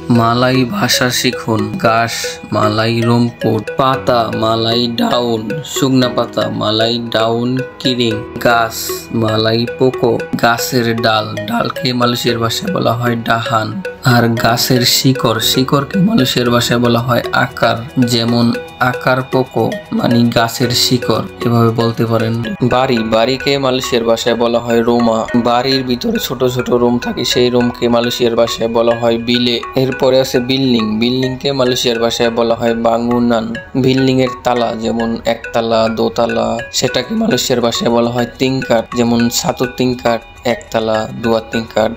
মালাই ভাষা শিখুন। ঘাস মালাই রোমপুর। পাতা মালাই ডাউন, শুকনা পাতা মালাই ডাউন কিরিং। গাছ মালাই পোকো। গাছের ডাল, ডালকে মালয়েশিয়ার ভাষায় বলা হয় ডাহান। আর গাছের শিকড়, শিকড়কে মালয়েশিয়ার ভাষায় বলা হয় আকার। যেমন আকার পোকো মানে গাছের শিকড়, এভাবে বলতে পারেন। বাড়ি, বাড়িকে মালয়েশিয়ার ভাষায় বলা হয় রুমা। বাড়ির ভিতরে ছোট ছোট রুম থাকে, সেই রুমকে মালয়েশিয়ার ভাষায় বলা হয় বিলে। এরপরে আছে বিল্ডিং, বিল্ডিংকে মালয়েশিয়ার ভাষায় বলা হয় বাঙ্গুনান। বিল্ডিং এর তালা যেমন একতলা, দোতলা, সেটাকে মালয়েশিয়ার ভাষায় বলা হয় tingkat, যেমন satu tingkat, একতলা, dua tingkat,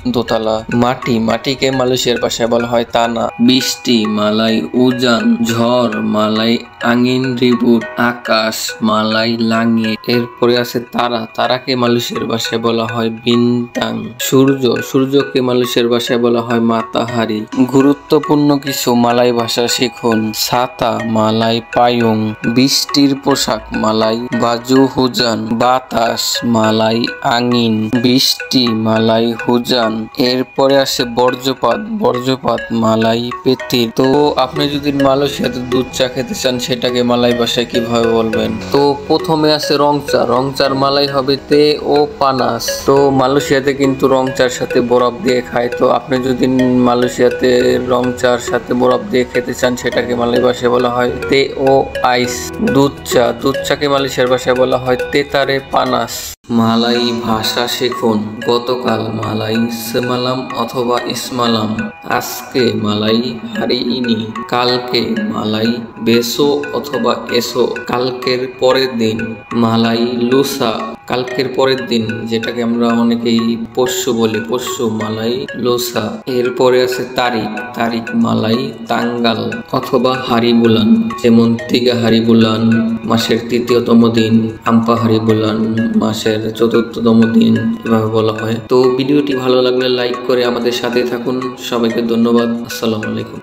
দোতলা। মাটি, মাটিকে মালয়েশিয়ার ভাষায় বলা হয় তানা। বৃষ্টি মালাই উজান। ঝড় মালাই আঙ্গিন রিবুট। আকাশ মালাই langit। এরপরে আছে তারা, তারাকে মালয়েশিয়ার ভাষায় বলা হয় বিনতাং। সূর্য, সূর্যকে মালয়েশিয়ার ভাষায় বলা হয় মাতাহারি। গুরুত্বপূর্ণ কিছু মালাই ভাষা শিখুন। ছাতা মালাই পায়ুং। বৃষ্টির পোশাক মালাই বাজু হুজান। বাতাস মালাই আঙ্গিন। বৃষ্টি মালাই হুজান। এরপরে আসে বর্জ্যপাত, বর্জ্যপাত মালাই পেতির। তো আপনি যদি মালয়েশিয়াতে দুধ চা খেতে চান সেটাকে মালাই ভাষায় কিভাবে বলবেন? তো প্রথমে আছে রং চা, রং চার মালাই হবে তে ও পানাস। তো মালয়েশিয়াতে কিন্তু রং চার সাথে বরফ দিয়ে খায়। তো আপনি যদি মালয়েশিয়াতে রং চার সাথে বরফ দিয়ে খেতে চান সেটাকে মালাই ভাষায় বলা হয় তে ও আইস। দুধ চা, দুধ চাকে মালয়েশিয়ার ভাষায় বলা হয় তেতারে পানাস। মালাই ভাষা শিখুন। গতকাল মালাই সেমালাম অথবা ইসমালাম। আজকে মালাই হারি ইনি। কালকে মালাই বেসো অথবা এসো। কালকের পরের দিন মালাই লুসা। কালকের পরের দিন, যেটাকে আমরা অনেকেই পরশু বলি, পরশু মালাই লোসা। এরপরে আছে তারিখ, তারিখ মালাই তাঙ্গাল অথবা হারিবুলান। যেমন তিগা হারিবুলান মাসের তৃতীয়তম দিন, আম্পা হারিবুলান মাসের চতুর্থতম দিন, এভাবে বলা হয়। তো ভিডিওটি ভালো লাগলে লাইক করে আমাদের সাথে থাকুন। সবাইকে ধন্যবাদ। আসসালামু আলাইকুম।